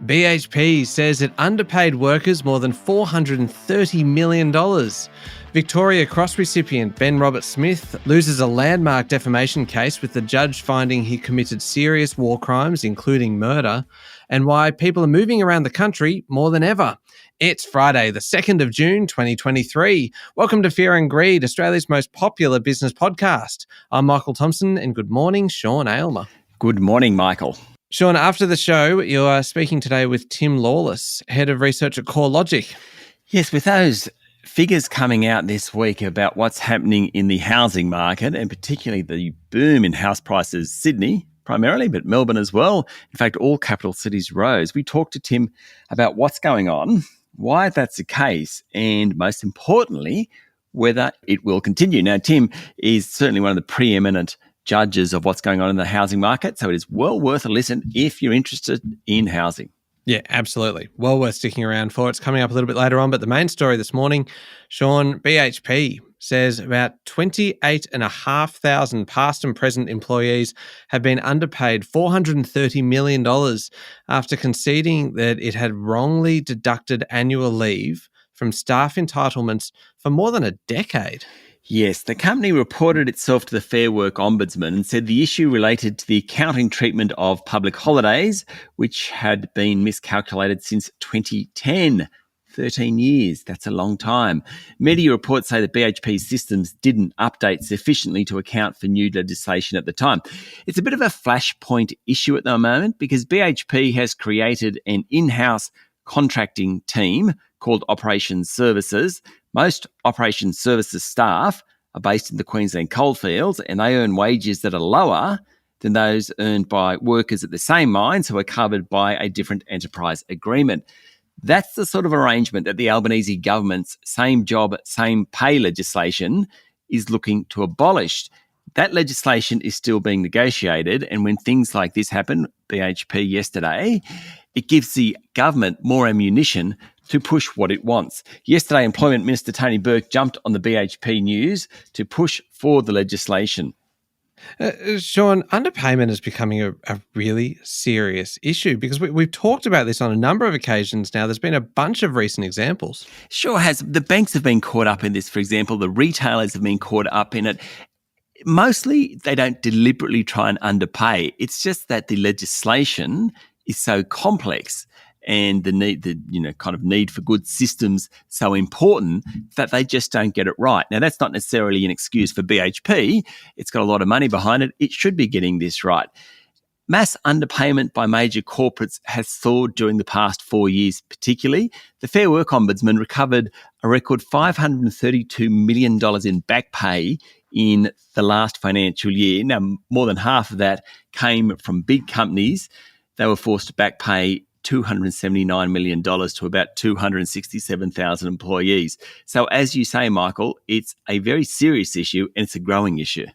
BHP says it underpaid workers more than $430 million. Victoria Cross recipient Ben Robert-Smith loses a landmark defamation case with the judge finding he committed serious war crimes, including murder, and why people are moving around the country more than ever. It's Friday, the 2nd of June, 2023. Welcome to Fear and Greed, Australia's most popular business podcast. I'm Michael Thompson, and good morning, Sean Aylmer. Good morning, Michael. Sean, after the show, you are speaking today with Tim Lawless, Head of Research at CoreLogic. Yes, with those figures coming out this week about what's happening in the housing market, and particularly the boom in house prices, Sydney primarily, but Melbourne as well. In fact, all capital cities rose. We talked to Tim about what's going on, why that's the case, and most importantly, whether it will continue. Now, Tim is certainly one of the preeminent judges of what's going on in the housing market, so it is well worth a listen if you're interested in housing. Yeah, absolutely. Well worth sticking around for. It's coming up a little bit later on, but the main story this morning, Sean, BHP says about 28,500 past and present employees have been underpaid $430 million after conceding that it had wrongly deducted annual leave from staff entitlements for more than a decade. Yes, the company reported itself to the Fair Work Ombudsman and said the issue related to the accounting treatment of public holidays, which had been miscalculated since 2010. 13 years, that's a long time. Media reports say that BHP's systems didn't update sufficiently to account for new legislation at the time. It's a bit of a flashpoint issue at the moment because BHP has created an in-house contracting team called Operations Services. Most Operations Services staff are based in the Queensland coalfields and they earn wages that are lower than those earned by workers at the same mines who are covered by a different enterprise agreement. That's the sort of arrangement that the Albanese government's same job, same pay legislation is looking to abolish. That legislation is still being negotiated, and when things like this happen, BHP yesterday, it gives the government more ammunition to push what it wants. Yesterday, Employment Minister Tony Burke jumped on the BHP news to push for the legislation. Sean, underpayment is becoming a really serious issue because we've talked about this on a number of occasions now. There's been a bunch of recent examples. Sure has. The banks have been caught up in this, for example. The retailers have been caught up in it. Mostly, they don't deliberately try and underpay. It's just that the legislation is so complex and the need for good systems so important that they just don't get it right. Now, that's not necessarily an excuse for BHP. It's got a lot of money behind it. It should be getting this right. Mass underpayment by major corporates has soared during the past 4 years, particularly. The Fair Work Ombudsman recovered a record $532 million in back pay in the last financial year. Now, more than half of that came from big companies. They were forced to back pay $279 million to about 267,000 employees. So as you say, Michael, it's a very serious issue and it's a growing issue.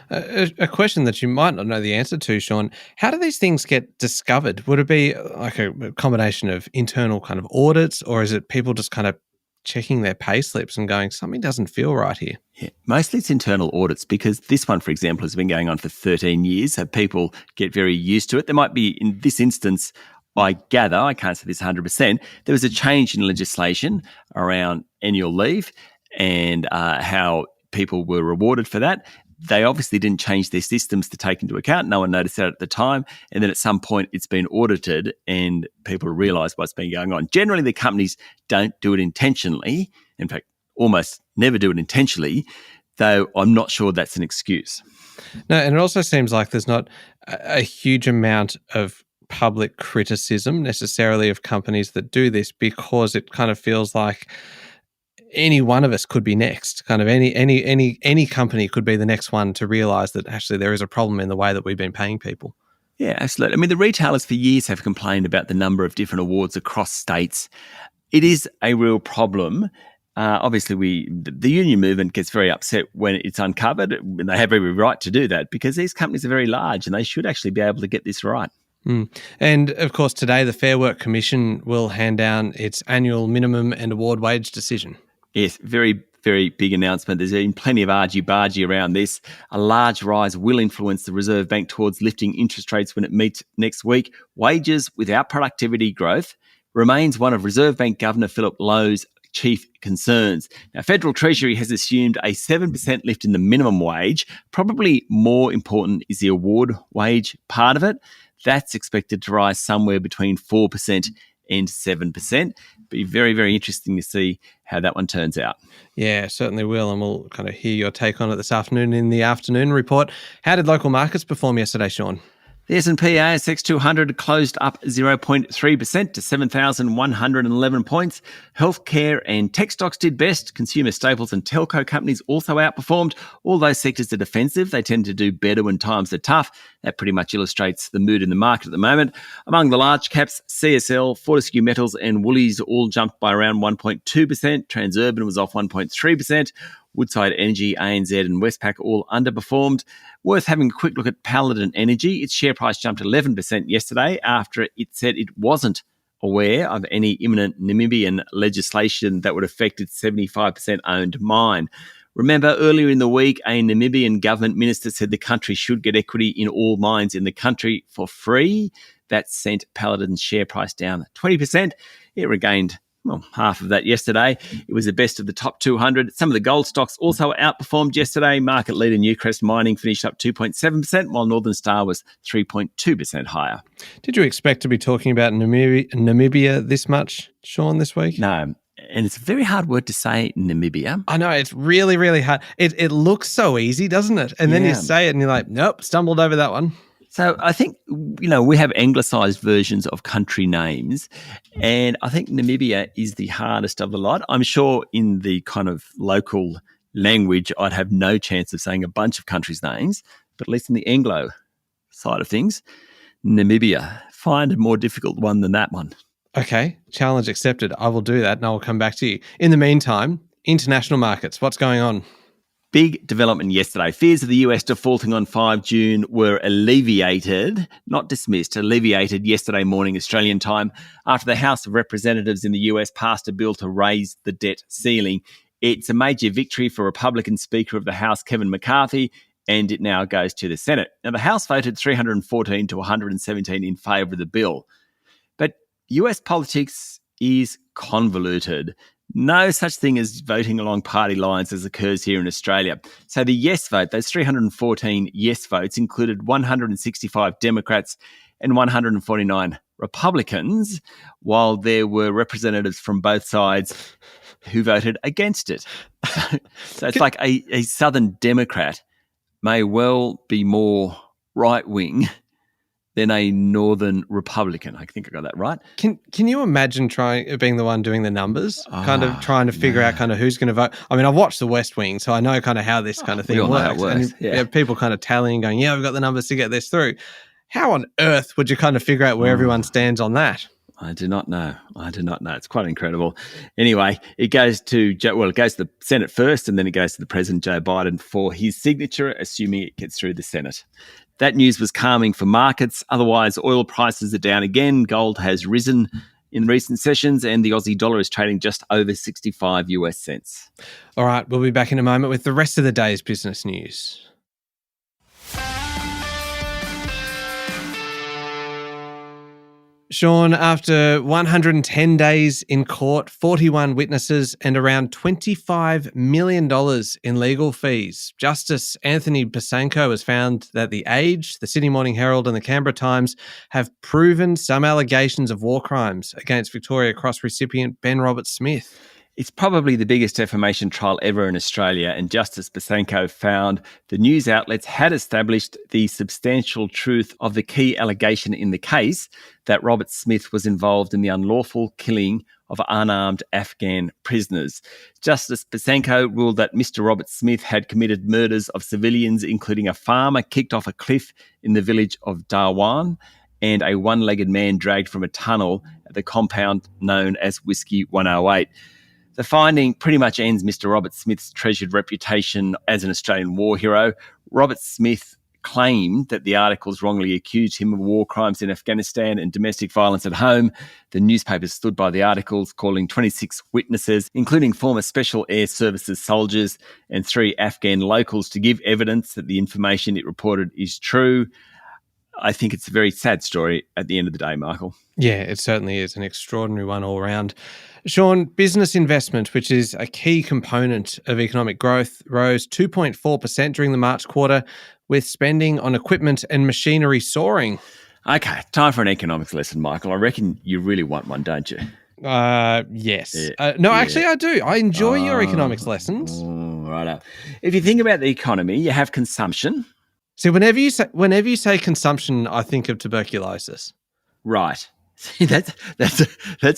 A question that you might not know the answer to, Sean, how do these things get discovered? Would it be like a combination of internal kind of audits, or is it people just kind of checking their pay slips and going, something doesn't feel right here? Yeah, mostly it's internal audits because this one, for example, has been going on for 13 years, so people get very used to it. There might be, in this instance, I gather, I can't say this 100%, there was a change in legislation around annual leave and how people were rewarded for that. They obviously didn't change their systems to take into account. No one noticed that at the time. And then at some point it's been audited and people realise what's been going on. Generally, the companies don't do it intentionally. In fact, almost never do it intentionally, though I'm not sure that's an excuse. No, and it also seems like there's not a huge amount of public criticism necessarily of companies that do this because it kind of feels like any one of us could be next. Kind of any company could be the next one to realise that actually there is a problem in the way that we've been paying people. Yeah, absolutely. I mean, the retailers for years have complained about the number of different awards across states. It is a real problem. Obviously, the union movement gets very upset when it's uncovered, and they have every right to do that because these companies are very large and they should actually be able to get this right. And of course, today the Fair Work Commission will hand down its annual minimum and award wage decision. Yes, very very big announcement. There's been plenty of argy-bargy around this. A large rise will influence the Reserve Bank towards lifting interest rates when it meets next week. Wages without productivity growth remains one of Reserve Bank Governor Philip Lowe's chief concerns. Now, Federal Treasury has assumed a 7% lift in the minimum wage. Probably more important is the award wage part of it. That's expected to rise somewhere between 4% and 7%. Be very, very interesting to see how that one turns out. Yeah, certainly will. And we'll kind of hear your take on it this afternoon in the afternoon report. How did local markets perform yesterday, Sean? The S&P ASX 200 closed up 0.3% to 7,111 points. Healthcare and tech stocks did best. Consumer staples and telco companies also outperformed. All those sectors are defensive. They tend to do better when times are tough. That pretty much illustrates the mood in the market at the moment. Among the large caps, CSL, Fortescue Metals and Woolies all jumped by around 1.2%. Transurban was off 1.3%. Woodside Energy, ANZ and Westpac all underperformed. Worth having a quick look at Paladin Energy. Its share price jumped 11% yesterday after it said it wasn't aware of any imminent Namibian legislation that would affect its 75% owned mine. Remember, earlier in the week, a Namibian government minister said the country should get equity in all mines in the country for free. That sent Paladin's share price down 20%. It regained half of that yesterday. It was the best of the top 200. Some of the gold stocks also outperformed yesterday. Market leader Newcrest Mining finished up 2.7%, while Northern Star was 3.2% higher. Did you expect to be talking about Namibia this much, Sean, this week? No. And it's a very hard word to say, Namibia. I know, it's really, really hard. It looks so easy, doesn't it? And then you say it and you're like, nope, stumbled over that one. So I think, we have anglicised versions of country names, and I think Namibia is the hardest of the lot. I'm sure in the kind of local language, I'd have no chance of saying a bunch of countries' names, but at least in the Anglo side of things, Namibia. Find a more difficult one than that one. Okay, challenge accepted. I will do that and I will come back to you. In the meantime, international markets, what's going on? Big development yesterday. Fears of the US defaulting on 5 June were alleviated, not dismissed, alleviated yesterday morning Australian time after the House of Representatives in the US passed a bill to raise the debt ceiling. It's a major victory for Republican Speaker of the House, Kevin McCarthy, and it now goes to the Senate. Now, the House voted 314 to 117 in favour of the bill. But US politics is convoluted. No such thing as voting along party lines as occurs here in Australia. So the yes vote, those 314 yes votes, included 165 Democrats and 149 Republicans, while there were representatives from both sides who voted against it. So it's like a Southern Democrat may well be more right-wing than a Northern Republican. I think I got that right. Can you imagine being the one doing the numbers, kind of trying to figure out kind of who's going to vote? I mean, I've watched The West Wing, so I know kind of how this kind of thing works. Know how it works. And people kind of tallying, going, we've got the numbers to get this through. How on earth would you kind of figure out where everyone stands on that? I do not know. It's quite incredible. Anyway, it goes to the Senate first, and then it goes to the President, Joe Biden, for his signature, assuming it gets through the Senate. That news was calming for markets. Otherwise, oil prices are down again. Gold has risen in recent sessions, and the Aussie dollar is trading just over 65 US cents. All right, we'll be back in a moment with the rest of the day's business news. Sean, after 110 days in court, 41 witnesses and around $25 million in legal fees, Justice Anthony Besanko has found that The Age, the Sydney Morning Herald and the Canberra Times have proven some allegations of war crimes against Victoria Cross recipient Ben Roberts-Smith. It's probably the biggest defamation trial ever in Australia, and Justice Besanko found the news outlets had established the substantial truth of the key allegation in the case that Roberts-Smith was involved in the unlawful killing of unarmed Afghan prisoners. Justice Besanko ruled that Mr. Roberts-Smith had committed murders of civilians, including a farmer kicked off a cliff in the village of Darwan and a one-legged man dragged from a tunnel at the compound known as Whiskey 108. The finding pretty much ends Mr. Roberts-Smith's treasured reputation as an Australian war hero. Roberts-Smith claimed that the articles wrongly accused him of war crimes in Afghanistan and domestic violence at home. The newspaper stood by the articles, calling 26 witnesses, including former Special Air Services soldiers and 3 Afghan locals, to give evidence that the information it reported is true. I think it's a very sad story at the end of the day, Michael. Yeah, it certainly is an extraordinary one all around. Sean, business investment, which is a key component of economic growth, rose 2.4% during the March quarter, with spending on equipment and machinery soaring. Okay, time for an economics lesson, Michael. I reckon you really want one, don't you? Yes. Actually, I do. I enjoy your economics lessons. Right. If you think about the economy, you have consumption. See, whenever you say consumption, I think of tuberculosis. Right. See, that's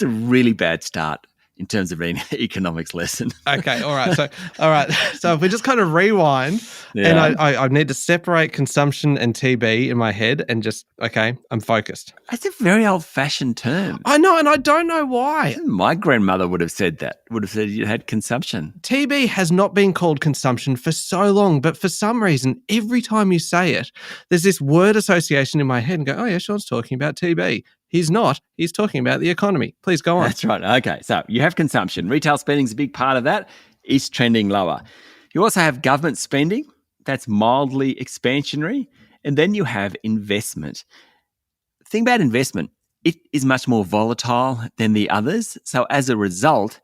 a really bad start in terms of an economics lesson. Okay, all right. So if we just kind of rewind, and I need to separate consumption and TB in my head, and just I'm focused. That's a very old-fashioned term. I know, and I don't know why. My grandmother would have said that. Would have said you had consumption. TB has not been called consumption for so long, but for some reason, every time you say it, there's this word association in my head, and go, oh yeah, Sean's talking about TB. He's not. He's talking about the economy. Please go on. That's right. Okay. So you have consumption. Retail spending is a big part of that. It's trending lower. You also have government spending. That's mildly expansionary. And then you have investment. The thing about investment, it is much more volatile than the others. So as a result,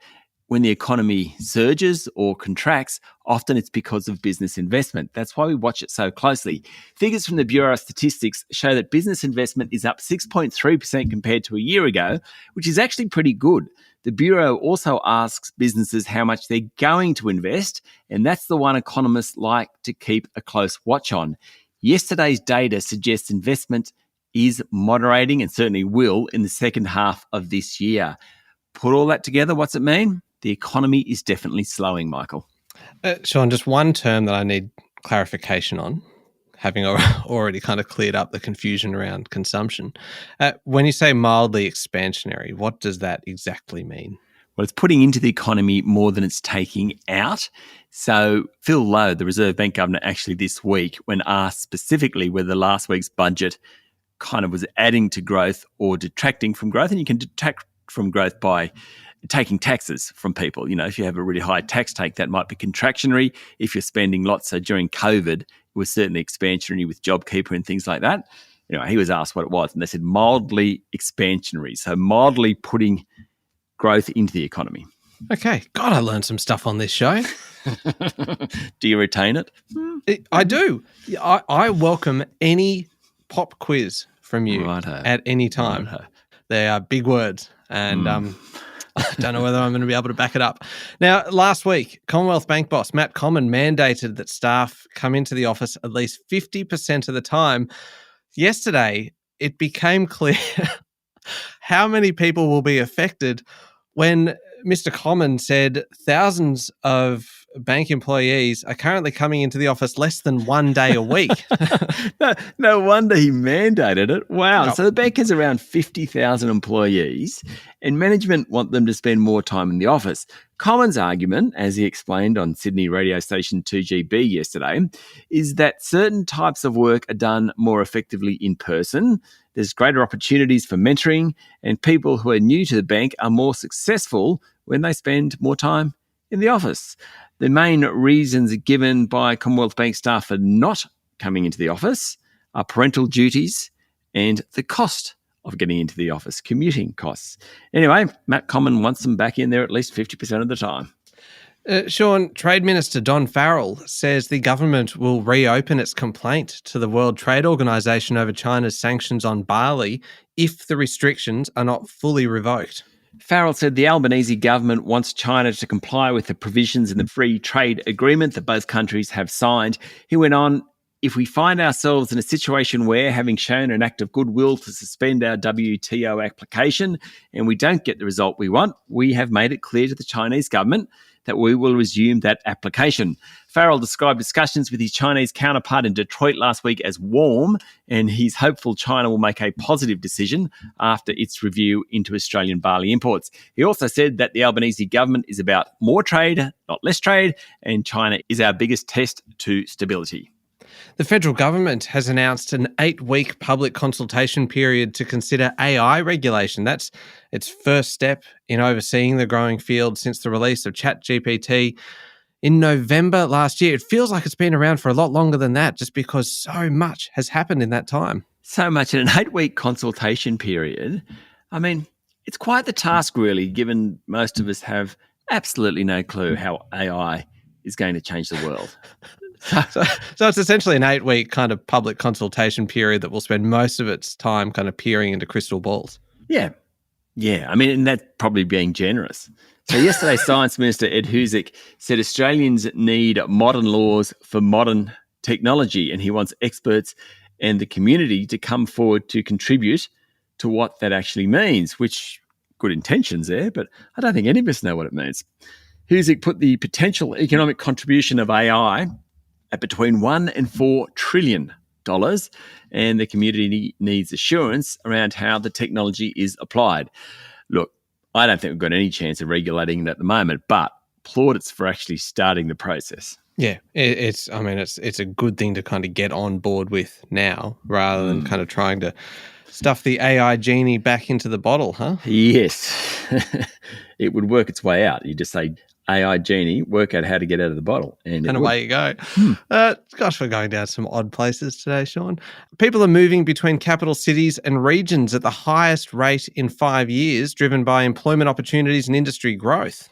when the economy surges or contracts, often it's because of business investment. That's why we watch it so closely. Figures from the Bureau of Statistics show that business investment is up 6.3% compared to a year ago, which is actually pretty good. The Bureau also asks businesses how much they're going to invest, and that's the one economists like to keep a close watch on. Yesterday's data suggests investment is moderating and certainly will in the second half of this year. Put all that together, what's it mean? The economy is definitely slowing, Michael. Sean, just one term that I need clarification on, having already kind of cleared up the confusion around consumption. When you say mildly expansionary, what does that exactly mean? Well, it's putting into the economy more than it's taking out. So Phil Lowe, the Reserve Bank governor, actually this week, when asked specifically whether last week's budget kind of was adding to growth or detracting from growth, and you can detract from growth by taking taxes from people. You know, if you have a really high tax take, that might be contractionary. If you're spending lots, so during COVID, it was certainly expansionary with JobKeeper and things like that. You know, he was asked what it was, and they said mildly expansionary. So mildly putting growth into the economy. Okay. God, I learned some stuff on this show. Do you retain it? I do. I welcome any pop quiz from you at any time. They are big words, and I don't know whether I'm going to be able to back it up. Now, last week, Commonwealth Bank boss Matt Comyn mandated that staff come into the office at least 50% of the time. Yesterday, it became clear how many people will be affected when Mr. Comyn said thousands of bank employees are currently coming into the office less than 1 day a week. No wonder he mandated it. Wow. No. So the bank has around 50,000 employees and management want them to spend more time in the office. Comyn's argument, as he explained on Sydney radio station 2GB yesterday, is that certain types of work are done more effectively in person. There's greater opportunities for mentoring, and people who are new to the bank are more successful when they spend more time in the office. The main reasons given by Commonwealth Bank staff for not coming into the office are parental duties and the cost of getting into the office, commuting costs. Anyway, Matt Comyn wants them back in there at least 50% of the time. Sean, Trade Minister Don Farrell says the government will reopen its complaint to the World Trade Organization over China's sanctions on barley if the restrictions are not fully revoked. Farrell said the Albanese government wants China to comply with the provisions in the free trade agreement that both countries have signed. He went on, if we find ourselves in a situation where, having shown an act of goodwill to suspend our WTO application and we don't get the result we want, we have made it clear to the Chinese government that we will resume that application. Farrell described discussions with his Chinese counterpart in Detroit last week as warm, and he's hopeful China will make a positive decision after its review into Australian barley imports. He also said that the Albanese government is about more trade, not less trade, and China is our biggest test to stability. The federal government has announced an 8-week public consultation period to consider AI regulation. That's its first step in overseeing the growing field since the release of ChatGPT in November last year. It feels like it's been around for a lot longer than that, just because so much has happened in that time. So much in an 8-week consultation period. I mean, it's quite the task, really, given most of us have absolutely no clue how AI is going to change the world. So it's essentially an 8-week kind of public consultation period that will spend most of its time kind of peering into crystal balls. Yeah. I mean, and that's probably being generous. So yesterday, Science Minister Ed Husic said Australians need modern laws for modern technology, and he wants experts and the community to come forward to contribute to what that actually means, which good intentions there, but I don't think any of us know what it means. Husic put the potential economic contribution of AI at between $1 and $4 trillion, and the community needs assurance around how the technology is applied. Look, I don't think we've got any chance of regulating it at the moment, but plaudits for actually starting the process. Yeah, it's a good thing to kind of get on board with now rather than kind of trying to stuff the AI genie back into the bottle, huh? Yes. It would work its way out. You just say, AI genie, work out how to get out of the bottle. And away you go. Gosh, we're going down some odd places today, Sean. People are moving between capital cities and regions at the highest rate in 5 years, driven by employment opportunities and industry growth.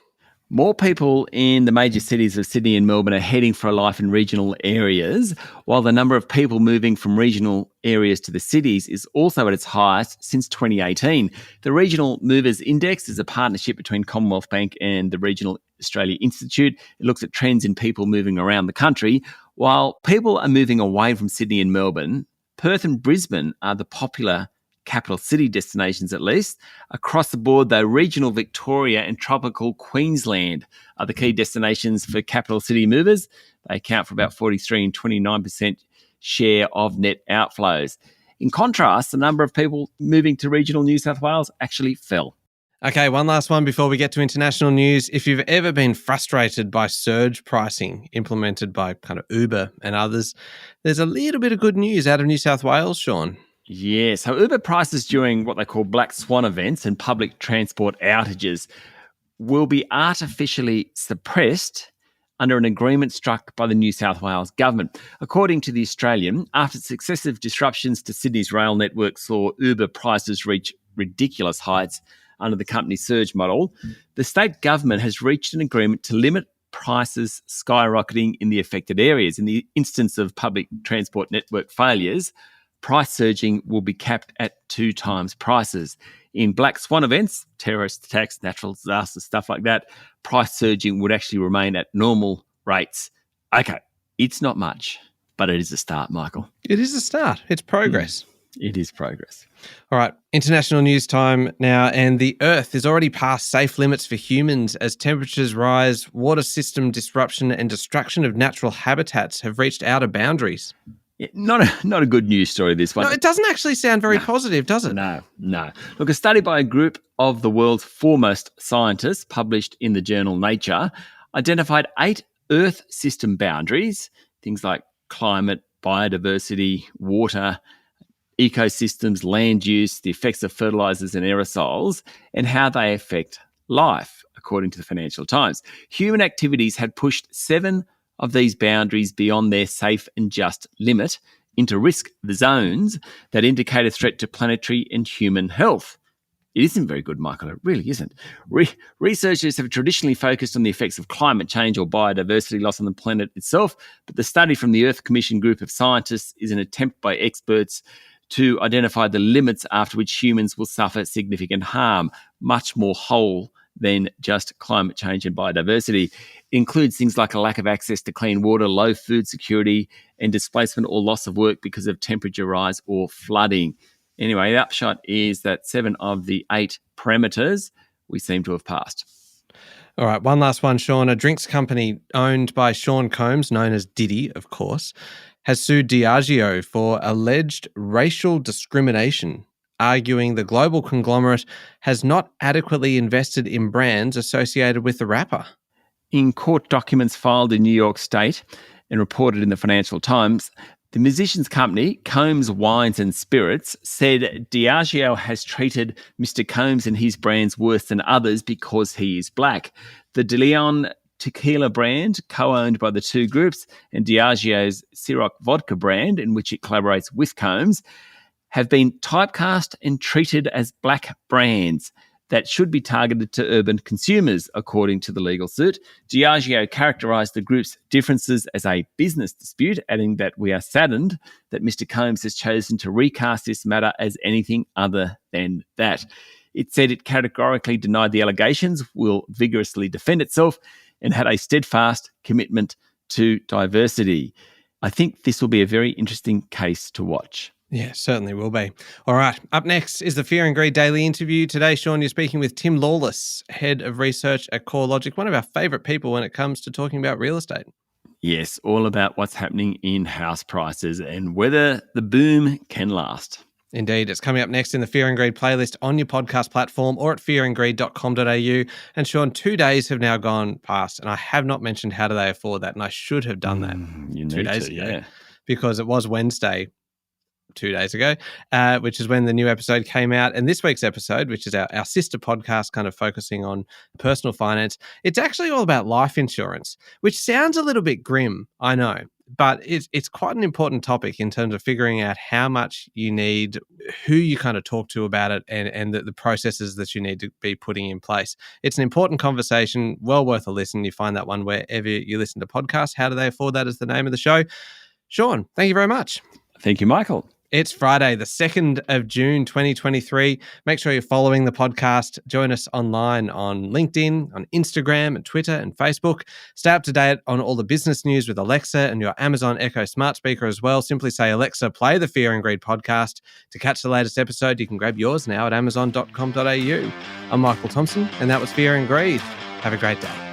More people in the major cities of Sydney and Melbourne are heading for a life in regional areas, while the number of people moving from regional areas to the cities is also at its highest since 2018. The Regional Movers Index is a partnership between Commonwealth Bank and the Regional Australia Institute. It looks at trends in people moving around the country. While people are moving away from Sydney and Melbourne, Perth and Brisbane are the popular capital city destinations, at least. Across the board, though, regional Victoria and tropical Queensland are the key destinations for capital city movers. They account for about 43 and 29% share of net outflows. In contrast, the number of people moving to regional New South Wales actually fell. Okay, one last one before we get to international news. If you've ever been frustrated by surge pricing implemented by kind of Uber and others, there's a little bit of good news out of New South Wales, Sean. Yeah, so Uber prices during what they call black swan events and public transport outages will be artificially suppressed under an agreement struck by the New South Wales government. According to The Australian, after successive disruptions to Sydney's rail network saw Uber prices reach ridiculous heights under the company's surge model, the state government has reached an agreement to limit prices skyrocketing in the affected areas. In the instance of public transport network failures, price surging will be capped at 2 times prices. In black swan events, terrorist attacks, natural disasters, stuff like that, price surging would actually remain at normal rates. Okay, it's not much, but it is a start, Michael. It is a start. It's progress. It is progress. All right, international news time now, and the Earth is already past safe limits for humans as temperatures rise, water system disruption and destruction of natural habitats have reached outer boundaries. Yeah, not a good news story, this one. No, it doesn't actually sound very positive, does it? No. Look, a study by a group of the world's foremost scientists published in the journal Nature identified 8 Earth system boundaries, things like climate, biodiversity, water, ecosystems, land use, the effects of fertilizers and aerosols, and how they affect life, according to the Financial Times. Human activities had pushed 7 of these boundaries beyond their safe and just limit into risk zones that indicate a threat to planetary and human health. It isn't very good, Michael. It really isn't. Researchers have traditionally focused on the effects of climate change or biodiversity loss on the planet itself, but the study from the Earth Commission group of scientists is an attempt by experts to identify the limits after which humans will suffer significant harm, much more whole than just climate change and biodiversity. It includes things like a lack of access to clean water, low food security, and displacement or loss of work because of temperature rise or flooding. Anyway, the upshot is that 7 of the 8 parameters we seem to have passed. All right, one last one, Sean. A drinks company owned by Sean Combs, known as Diddy, of course, has sued Diageo for alleged racial discrimination, arguing the global conglomerate has not adequately invested in brands associated with the rapper. In court documents filed in New York State, and reported in the Financial Times. The musician's company, Combs Wines and Spirits, said Diageo has treated Mr. Combs and his brands worse than others because he is black. The De Leon tequila brand, co-owned by the two groups, and Diageo's Ciroc vodka brand, in which it collaborates with Combs, have been typecast and treated as black brands that should be targeted to urban consumers, according to the legal suit. Diageo characterised the group's differences as a business dispute, adding that we are saddened that Mr. Combs has chosen to recast this matter as anything other than that. It said it categorically denied the allegations, will vigorously defend itself, and had a steadfast commitment to diversity. I think this will be a very interesting case to watch. Yeah, certainly will be. All right, up next is the Fear and Greed Daily interview. Today, Sean, you're speaking with Tim Lawless, Head of Research at CoreLogic, one of our favourite people when it comes to talking about real estate. Yes, all about what's happening in house prices and whether the boom can last. Indeed. It's coming up next in the Fear and Greed playlist on your podcast platform or at fearandgreed.com.au. And Sean, 2 days have now gone past, and I have not mentioned how do they afford that, and I should have done that 2 days ago, because it was Wednesday 2 days ago, which is when the new episode came out. And this week's episode, which is our sister podcast kind of focusing on personal finance, it's actually all about life insurance, which sounds a little bit grim, I know. But it's quite an important topic in terms of figuring out how much you need, who you kind of talk to about it, and the processes that you need to be putting in place. It's an important conversation, well worth a listen. You find that one wherever you listen to podcasts. How do they afford that is the name of the show. Sean, thank you very much. Thank you, Michael. It's Friday, the 2nd of June, 2023. Make sure you're following the podcast. Join us online on LinkedIn, on Instagram and Twitter and Facebook. Stay up to date on all the business news with Alexa and your Amazon Echo smart speaker as well. Simply say, Alexa, play the Fear and Greed podcast. To catch the latest episode, you can grab yours now at amazon.com.au. I'm Michael Thompson, and that was Fear and Greed. Have a great day.